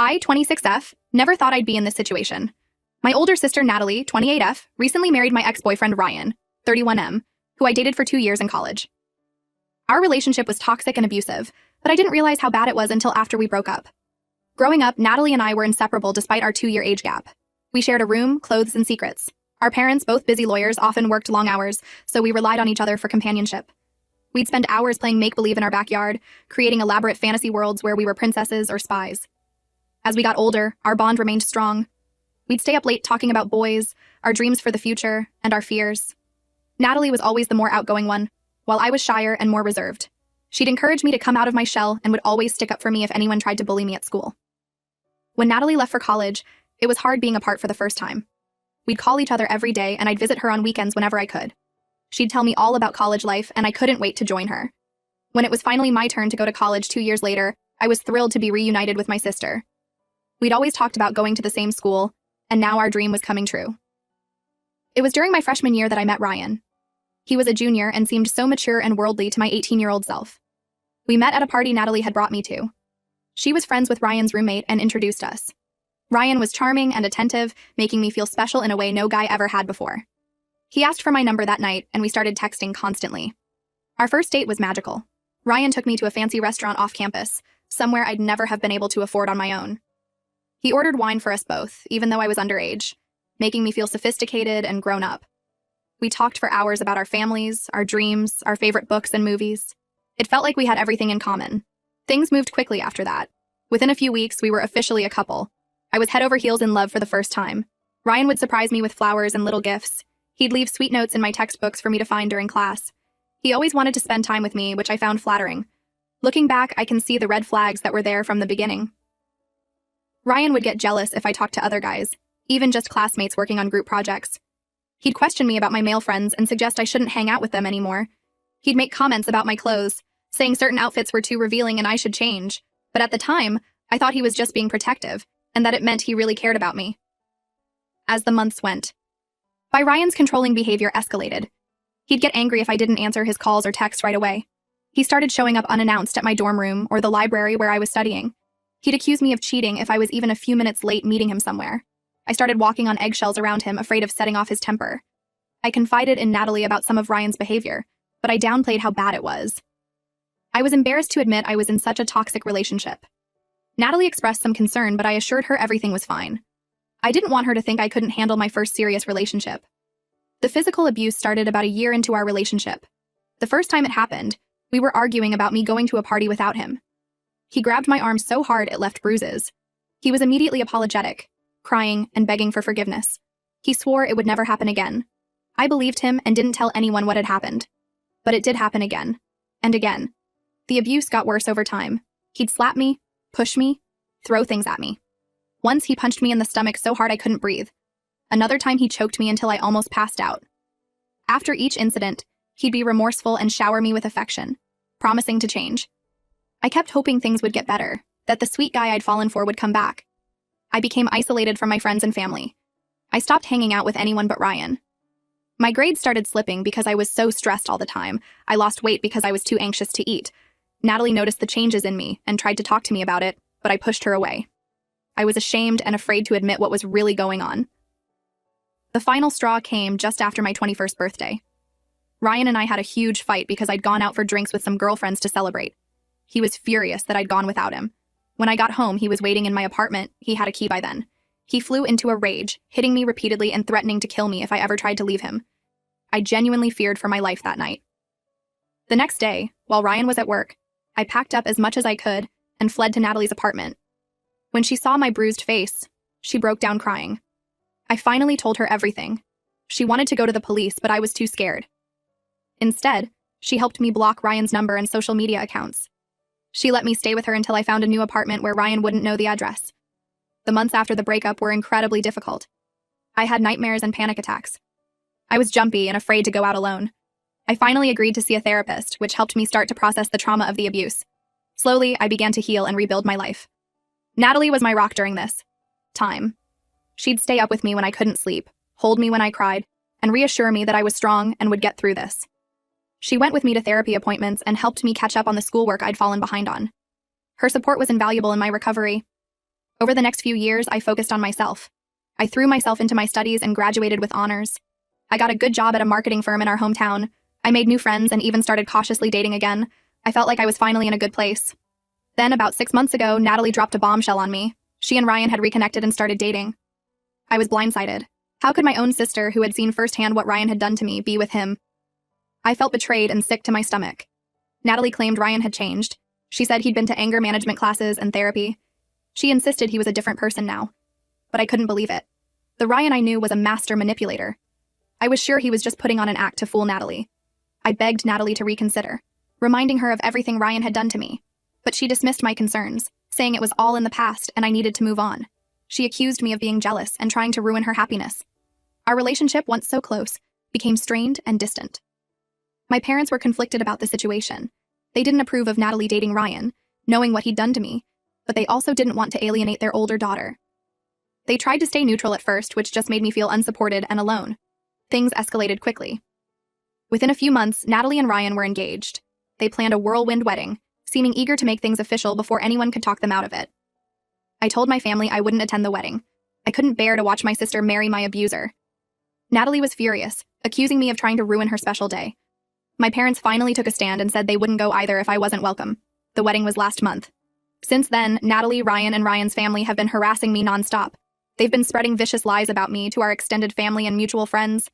I, 26F, never thought I'd be in this situation. My older sister, Natalie, 28F, recently married my ex-boyfriend, Ryan, 31M, who I dated for 2 years in college. Our relationship was toxic and abusive, but I didn't realize how bad it was until after we broke up. Growing up, Natalie and I were inseparable despite our 2-year age gap. We shared a room, clothes, and secrets. Our parents, both busy lawyers, often worked long hours, so we relied on each other for companionship. We'd spend hours playing make-believe in our backyard, creating elaborate fantasy worlds where we were princesses or spies. As we got older, our bond remained strong. We'd stay up late talking about boys, our dreams for the future, and our fears. Natalie was always the more outgoing one, while I was shyer and more reserved. She'd encourage me to come out of my shell and would always stick up for me if anyone tried to bully me at school. When Natalie left for college, it was hard being apart for the first time. We'd call each other every day, and I'd visit her on weekends whenever I could. She'd tell me all about college life, and I couldn't wait to join her. When it was finally my turn to go to college 2 years later, I was thrilled to be reunited with my sister. We'd always talked about going to the same school, and now our dream was coming true. It was during my freshman year that I met Ryan. He was a junior and seemed so mature and worldly to my 18-year-old self. We met at a party Natalie had brought me to. She was friends with Ryan's roommate and introduced us. Ryan was charming and attentive, making me feel special in a way no guy ever had before. He asked for my number that night, and we started texting constantly. Our first date was magical. Ryan took me to a fancy restaurant off campus, somewhere I'd never have been able to afford on my own. He ordered wine for us both, even though I was underage, making me feel sophisticated and grown up. We talked for hours about our families, our dreams, our favorite books and movies. It felt like we had everything in common. Things moved quickly after that. Within a few weeks, we were officially a couple. I was head over heels in love for the first time. Ryan would surprise me with flowers and little gifts. He'd leave sweet notes in my textbooks for me to find during class. He always wanted to spend time with me, which I found flattering. Looking back, I can see the red flags that were there from the beginning. Ryan would get jealous if I talked to other guys, even just classmates working on group projects. He'd question me about my male friends and suggest I shouldn't hang out with them anymore. He'd make comments about my clothes, saying certain outfits were too revealing and I should change. But at the time, I thought he was just being protective, and that it meant he really cared about me. As the months went by, Ryan's controlling behavior escalated. He'd get angry if I didn't answer his calls or texts right away. He started showing up unannounced at my dorm room or the library where I was studying. He'd accuse me of cheating if I was even a few minutes late meeting him somewhere. I started walking on eggshells around him, afraid of setting off his temper. I confided in Natalie about some of Ryan's behavior, but I downplayed how bad it was. I was embarrassed to admit I was in such a toxic relationship. Natalie expressed some concern, but I assured her everything was fine. I didn't want her to think I couldn't handle my first serious relationship. The physical abuse started about a year into our relationship. The first time it happened, we were arguing about me going to a party without him. He grabbed my arm so hard it left bruises. He was immediately apologetic, crying and begging for forgiveness. He swore it would never happen again. I believed him and didn't tell anyone what had happened. But it did happen again. And again. The abuse got worse over time. He'd slap me, push me, throw things at me. Once he punched me in the stomach so hard I couldn't breathe. Another time he choked me until I almost passed out. After each incident, he'd be remorseful and shower me with affection, promising to change. I kept hoping things would get better, that the sweet guy I'd fallen for would come back. I became isolated from my friends and family. I stopped hanging out with anyone but Ryan. My grades started slipping because I was so stressed all the time. I lost weight because I was too anxious to eat. Natalie noticed the changes in me and tried to talk to me about it, but I pushed her away. I was ashamed and afraid to admit what was really going on. The final straw came just after my 21st birthday. Ryan and I had a huge fight because I'd gone out for drinks with some girlfriends to celebrate. He was furious that I'd gone without him. When I got home, he was waiting in my apartment. He had a key by then. He flew into a rage, hitting me repeatedly and threatening to kill me if I ever tried to leave him. I genuinely feared for my life that night. The next day, while Ryan was at work, I packed up as much as I could and fled to Natalie's apartment. When she saw my bruised face, she broke down crying. I finally told her everything. She wanted to go to the police, but I was too scared. Instead, she helped me block Ryan's number and social media accounts. She let me stay with her until I found a new apartment where Ryan wouldn't know the address. The months after the breakup were incredibly difficult. I had nightmares and panic attacks. I was jumpy and afraid to go out alone. I finally agreed to see a therapist, which helped me start to process the trauma of the abuse. Slowly, I began to heal and rebuild my life. Natalie was my rock during this time. She'd stay up with me when I couldn't sleep, hold me when I cried, and reassure me that I was strong and would get through this. She went with me to therapy appointments and helped me catch up on the schoolwork I'd fallen behind on. Her support was invaluable in my recovery. Over the next few years, I focused on myself. I threw myself into my studies and graduated with honors. I got a good job at a marketing firm in our hometown. I made new friends and even started cautiously dating again. I felt like I was finally in a good place. Then, about 6 months ago, Natalie dropped a bombshell on me. She and Ryan had reconnected and started dating. I was blindsided. How could my own sister, who had seen firsthand what Ryan had done to me, be with him? I felt betrayed and sick to my stomach. Natalie claimed Ryan had changed. She said he'd been to anger management classes and therapy. She insisted he was a different person now. But I couldn't believe it. The Ryan I knew was a master manipulator. I was sure he was just putting on an act to fool Natalie. I begged Natalie to reconsider, reminding her of everything Ryan had done to me. But she dismissed my concerns, saying it was all in the past and I needed to move on. She accused me of being jealous and trying to ruin her happiness. Our relationship, once so close, became strained and distant. My parents were conflicted about the situation. They didn't approve of Natalie dating Ryan, knowing what he'd done to me, but they also didn't want to alienate their older daughter. They tried to stay neutral at first, which just made me feel unsupported and alone. Things escalated quickly. Within a few months, Natalie and Ryan were engaged. They planned a whirlwind wedding, seeming eager to make things official before anyone could talk them out of it. I told my family I wouldn't attend the wedding. I couldn't bear to watch my sister marry my abuser. Natalie was furious, accusing me of trying to ruin her special day. My parents finally took a stand and said they wouldn't go either if I wasn't welcome. The wedding was last month. Since then, Natalie, Ryan, and Ryan's family have been harassing me nonstop. They've been spreading vicious lies about me to our extended family and mutual friends.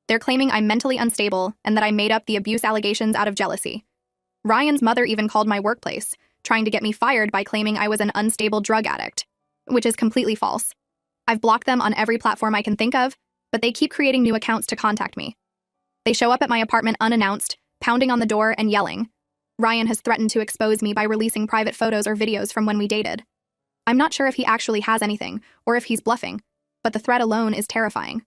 They're claiming I'm mentally unstable and that I made up the abuse allegations out of jealousy. Ryan's mother even called my workplace, trying to get me fired by claiming I was an unstable drug addict, which is completely false. I've blocked them on every platform I can think of, but they keep creating new accounts to contact me. They show up at my apartment unannounced, pounding on the door and yelling. Ryan has threatened to expose me by releasing private photos or videos from when we dated. I'm not sure if he actually has anything, or if he's bluffing, but the threat alone is terrifying.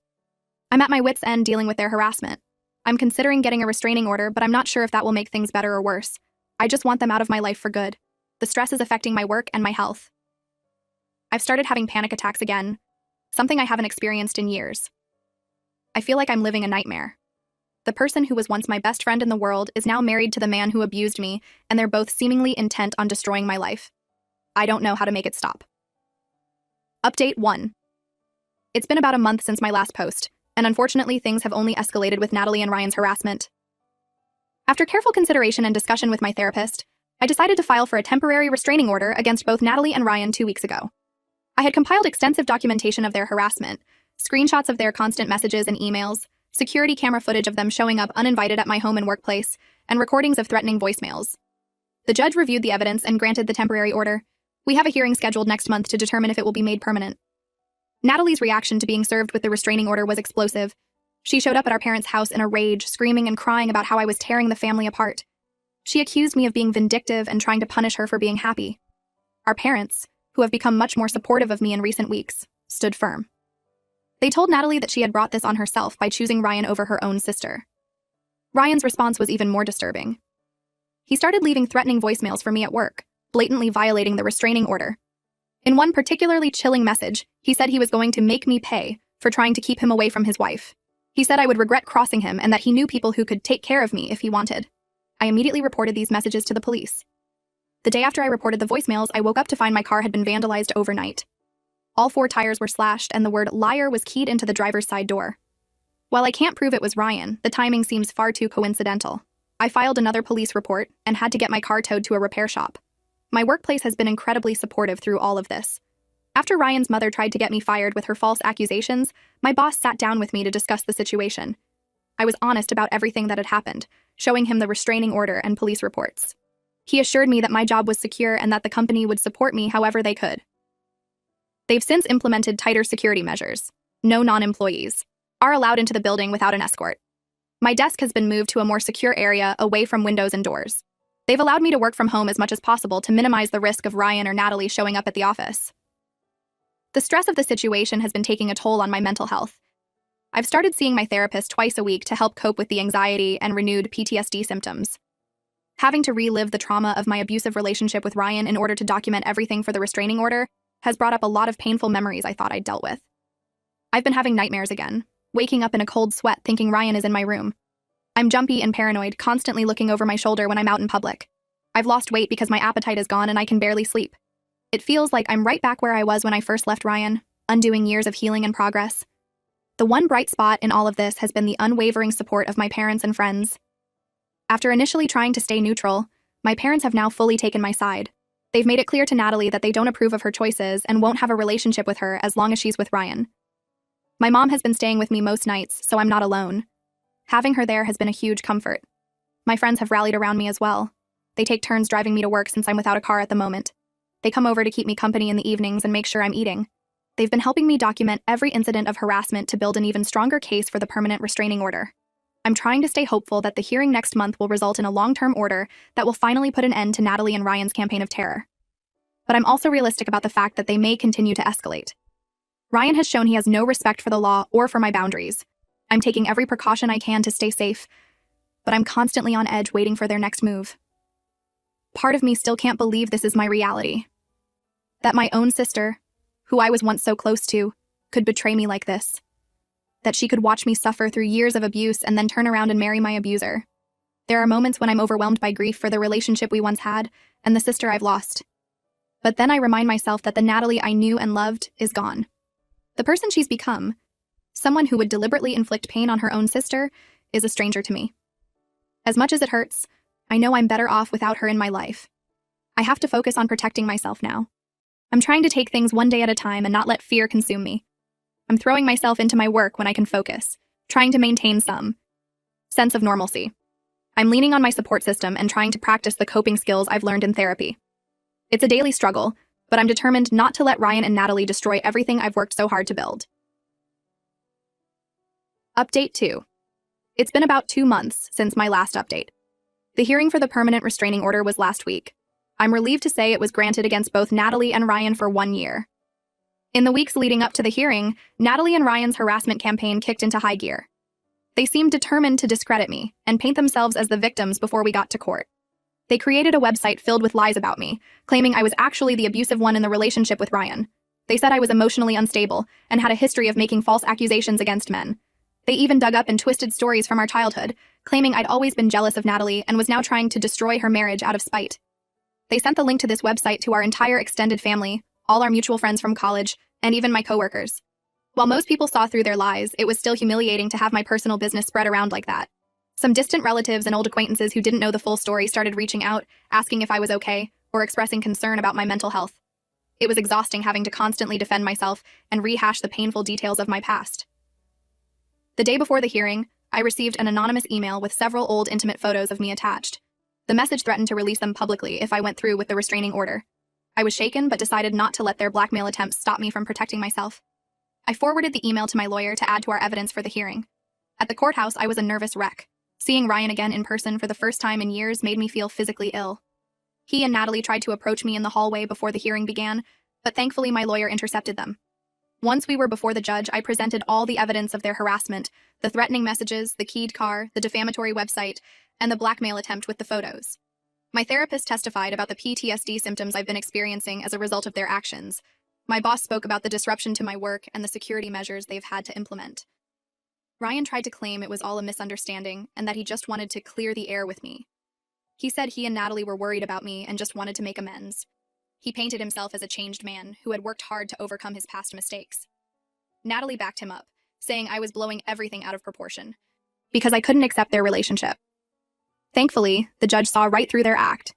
I'm at my wit's end dealing with their harassment. I'm considering getting a restraining order, but I'm not sure if that will make things better or worse. I just want them out of my life for good. The stress is affecting my work and my health. I've started having panic attacks again, something I haven't experienced in years. I feel like I'm living a nightmare. The person who was once my best friend in the world is now married to the man who abused me, and they're both seemingly intent on destroying my life. I don't know how to make it stop. Update 1. It's been about a month since my last post, and unfortunately things have only escalated with Natalie and Ryan's harassment. After careful consideration and discussion with my therapist, I decided to file for a temporary restraining order against both Natalie and Ryan 2 weeks ago. I had compiled extensive documentation of their harassment, screenshots of their constant messages and emails, security camera footage of them showing up uninvited at my home and workplace, and recordings of threatening voicemails. The judge reviewed the evidence and granted the temporary order. We have a hearing scheduled next month to determine if it will be made permanent. Natalie's reaction to being served with the restraining order was explosive. She showed up at our parents' house in a rage, screaming and crying about how I was tearing the family apart. She accused me of being vindictive and trying to punish her for being happy. Our parents, who have become much more supportive of me in recent weeks, stood firm. They told Natalie that she had brought this on herself by choosing Ryan over her own sister. Ryan's response was even more disturbing. He started leaving threatening voicemails for me at work, blatantly violating the restraining order. In one particularly chilling message, he said he was going to make me pay for trying to keep him away from his wife. He said I would regret crossing him and that he knew people who could take care of me if he wanted. I immediately reported these messages to the police. The day after I reported the voicemails, I woke up to find my car had been vandalized overnight. All 4 tires were slashed and the word liar was keyed into the driver's side door. While I can't prove it was Ryan, the timing seems far too coincidental. I filed another police report and had to get my car towed to a repair shop. My workplace has been incredibly supportive through all of this. After Ryan's mother tried to get me fired with her false accusations, my boss sat down with me to discuss the situation. I was honest about everything that had happened, showing him the restraining order and police reports. He assured me that my job was secure and that the company would support me however they could. They've since implemented tighter security measures. No non-employees are allowed into the building without an escort. My desk has been moved to a more secure area away from windows and doors. They've allowed me to work from home as much as possible to minimize the risk of Ryan or Natalie showing up at the office. The stress of the situation has been taking a toll on my mental health. I've started seeing my therapist twice a week to help cope with the anxiety and renewed PTSD symptoms. Having to relive the trauma of my abusive relationship with Ryan in order to document everything for the restraining order has brought up a lot of painful memories I thought I'd dealt with. I've been having nightmares again, waking up in a cold sweat thinking Ryan is in my room. I'm jumpy and paranoid, constantly looking over my shoulder when I'm out in public. I've lost weight because my appetite is gone and I can barely sleep. It feels like I'm right back where I was when I first left Ryan, undoing years of healing and progress. The one bright spot in all of this has been the unwavering support of my parents and friends. After initially trying to stay neutral, my parents have now fully taken my side. They've made it clear to Natalie that they don't approve of her choices and won't have a relationship with her as long as she's with Ryan. My mom has been staying with me most nights, so I'm not alone. Having her there has been a huge comfort. My friends have rallied around me as well. They take turns driving me to work since I'm without a car at the moment. They come over to keep me company in the evenings and make sure I'm eating. They've been helping me document every incident of harassment to build an even stronger case for the permanent restraining order. I'm trying to stay hopeful that the hearing next month will result in a long-term order that will finally put an end to Natalie and Ryan's campaign of terror. But I'm also realistic about the fact that they may continue to escalate. Ryan has shown he has no respect for the law or for my boundaries. I'm taking every precaution I can to stay safe, but I'm constantly on edge waiting for their next move. Part of me still can't believe this is my reality. That my own sister, who I was once so close to, could betray me like this. That she could watch me suffer through years of abuse and then turn around and marry my abuser. There are moments when I'm overwhelmed by grief for the relationship we once had and the sister I've lost. But then I remind myself that the Natalie I knew and loved is gone. The person she's become, someone who would deliberately inflict pain on her own sister, is a stranger to me. As much as it hurts, I know I'm better off without her in my life. I have to focus on protecting myself now. I'm trying to take things one day at a time and not let fear consume me. I'm throwing myself into my work when I can focus, trying to maintain some sense of normalcy. I'm leaning on my support system and trying to practice the coping skills I've learned in therapy. It's a daily struggle, but I'm determined not to let Ryan and Natalie destroy everything I've worked so hard to build. Update 2. It's been about 2 months since my last update. The hearing for the permanent restraining order was last week. I'm relieved to say it was granted against both Natalie and Ryan for 1 year. In the weeks leading up to the hearing, Natalie and Ryan's harassment campaign kicked into high gear. They seemed determined to discredit me and paint themselves as the victims before we got to court. They created a website filled with lies about me, claiming I was actually the abusive one in the relationship with Ryan. They said I was emotionally unstable and had a history of making false accusations against men. They even dug up and twisted stories from our childhood, claiming I'd always been jealous of Natalie and was now trying to destroy her marriage out of spite. They sent the link to this website to our entire extended family, all our mutual friends from college, and even my coworkers. While most people saw through their lies, it was still humiliating to have my personal business spread around like that. Some distant relatives and old acquaintances who didn't know the full story started reaching out, asking if I was okay, or expressing concern about my mental health. It was exhausting having to constantly defend myself and rehash the painful details of my past. The day before the hearing, I received an anonymous email with several old intimate photos of me attached. The message threatened to release them publicly if I went through with the restraining order. I was shaken but decided not to let their blackmail attempts stop me from protecting myself. I forwarded the email to my lawyer to add to our evidence for the hearing. At the courthouse, I was a nervous wreck. Seeing Ryan again in person for the first time in years made me feel physically ill. He and Natalie tried to approach me in the hallway before the hearing began, but thankfully my lawyer intercepted them. Once we were before the judge, I presented all the evidence of their harassment, the threatening messages, the keyed car, the defamatory website, and the blackmail attempt with the photos. My therapist testified about the PTSD symptoms I've been experiencing as a result of their actions. My boss spoke about the disruption to my work and the security measures they've had to implement. Ryan tried to claim it was all a misunderstanding and that he just wanted to clear the air with me. He said he and Natalie were worried about me and just wanted to make amends. He painted himself as a changed man who had worked hard to overcome his past mistakes. Natalie backed him up, saying I was blowing everything out of proportion, because I couldn't accept their relationship. Thankfully, the judge saw right through their act.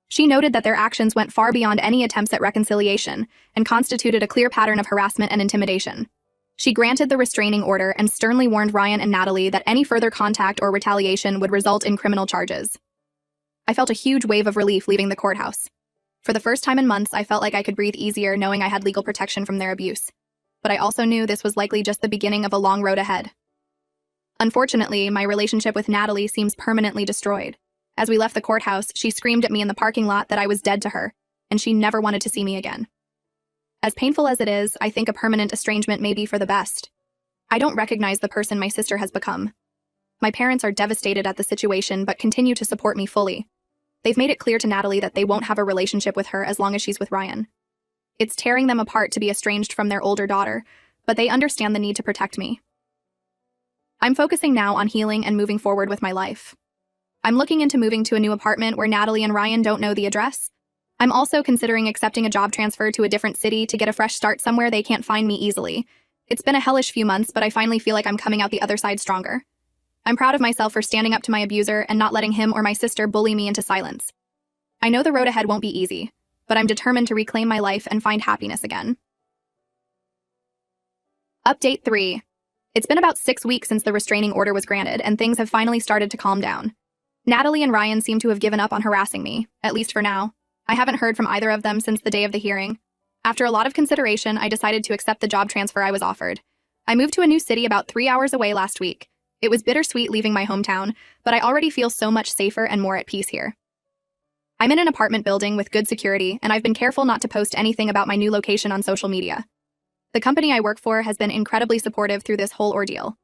She noted that their actions went far beyond any attempts at reconciliation and constituted a clear pattern of harassment and intimidation. She granted the restraining order and sternly warned Ryan and Natalie that any further contact or retaliation would result in criminal charges. I felt a huge wave of relief leaving the courthouse. For the first time in months, I felt like I could breathe easier knowing I had legal protection from their abuse. But I also knew this was likely just the beginning of a long road ahead. Unfortunately, my relationship with Natalie seems permanently destroyed. As we left the courthouse, she screamed at me in the parking lot that I was dead to her, and she never wanted to see me again. As painful as it is, I think a permanent estrangement may be for the best. I don't recognize the person my sister has become. My parents are devastated at the situation but continue to support me fully. They've made it clear to Natalie that they won't have a relationship with her as long as she's with Ryan. It's tearing them apart to be estranged from their older daughter, but they understand the need to protect me. I'm focusing now on healing and moving forward with my life. I'm looking into moving to a new apartment where Natalie and Ryan don't know the address. I'm also considering accepting a job transfer to a different city to get a fresh start somewhere they can't find me easily. It's been a hellish few months, but I finally feel like I'm coming out the other side stronger. I'm proud of myself for standing up to my abuser and not letting him or my sister bully me into silence. I know the road ahead won't be easy, but I'm determined to reclaim my life and find happiness again. Update 3. It's been about 6 weeks since the restraining order was granted, and things have finally started to calm down. Natalie and Ryan seem to have given up on harassing me, at least for now. I haven't heard from either of them since the day of the hearing. After a lot of consideration, I decided to accept the job transfer I was offered. I moved to a new city about 3 hours away last week. It was bittersweet leaving my hometown, but I already feel so much safer and more at peace here. I'm in an apartment building with good security, and I've been careful not to post anything about my new location on social media. The company I work for has been incredibly supportive through this whole ordeal.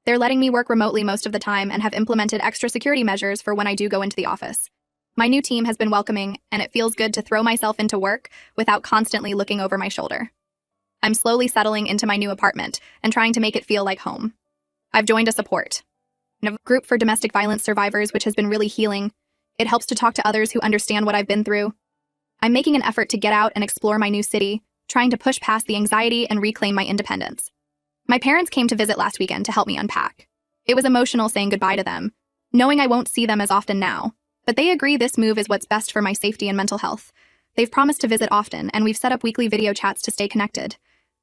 They're letting me work remotely most of the time and have implemented extra security measures for when I do go into the office. My new team has been welcoming, and it feels good to throw myself into work without constantly looking over my shoulder. I'm slowly settling into my new apartment and trying to make it feel like home. I've joined a support group for domestic violence survivors, which has been really healing. It helps to talk to others who understand what I've been through. I'm making an effort to get out and explore my new city, trying to push past the anxiety and reclaim my independence. My parents came to visit last weekend to help me unpack. It was emotional saying goodbye to them, knowing I won't see them as often now, but they agree this move is what's best for my safety and mental health. They've promised to visit often, and we've set up weekly video chats to stay connected.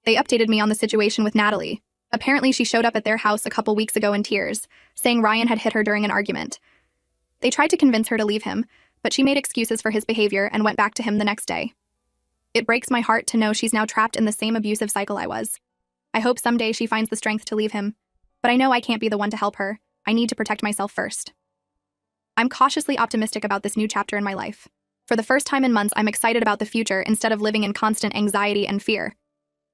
They updated me on the situation with Natalie. Apparently, she showed up at their house a couple weeks ago in tears, saying Ryan had hit her during an argument. They tried to convince her to leave him, but she made excuses for his behavior and went back to him the next day. It breaks my heart to know she's now trapped in the same abusive cycle I was. I hope someday she finds the strength to leave him, but I know I can't be the one to help her. I need to protect myself first. I'm cautiously optimistic about this new chapter in my life. For the first time in months, I'm excited about the future instead of living in constant anxiety and fear.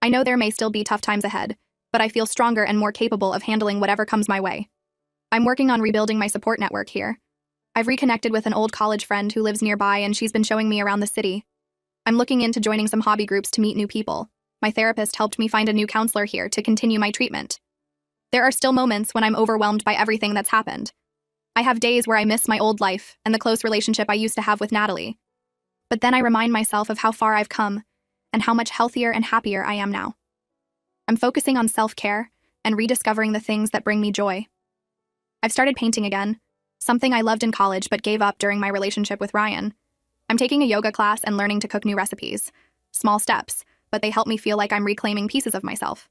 I know there may still be tough times ahead, but I feel stronger and more capable of handling whatever comes my way. I'm working on rebuilding my support network here. I've reconnected with an old college friend who lives nearby, and she's been showing me around the city. I'm looking into joining some hobby groups to meet new people. My therapist helped me find a new counselor here to continue my treatment. There are still moments when I'm overwhelmed by everything that's happened. I have days where I miss my old life and the close relationship I used to have with Natalie. But then I remind myself of how far I've come and how much healthier and happier I am now. I'm focusing on self-care and rediscovering the things that bring me joy. I've started painting again, something I loved in college but gave up during my relationship with Ryan. I'm taking a yoga class and learning to cook new recipes. Small steps, but they help me feel like I'm reclaiming pieces of myself.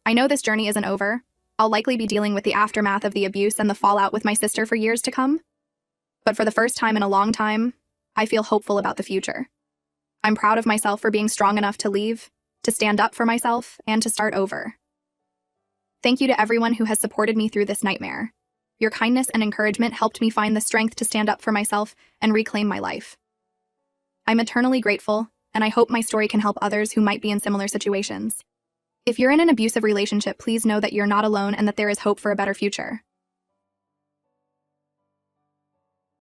I know this journey isn't over. I'll likely be dealing with the aftermath of the abuse and the fallout with my sister for years to come. But for the first time in a long time, I feel hopeful about the future. I'm proud of myself for being strong enough to leave, to stand up for myself, and to start over. Thank you to everyone who has supported me through this nightmare. Your kindness and encouragement helped me find the strength to stand up for myself and reclaim my life. I'm eternally grateful, and I hope my story can help others who might be in similar situations. If you're in an abusive relationship, please know that you're not alone and that there is hope for a better future.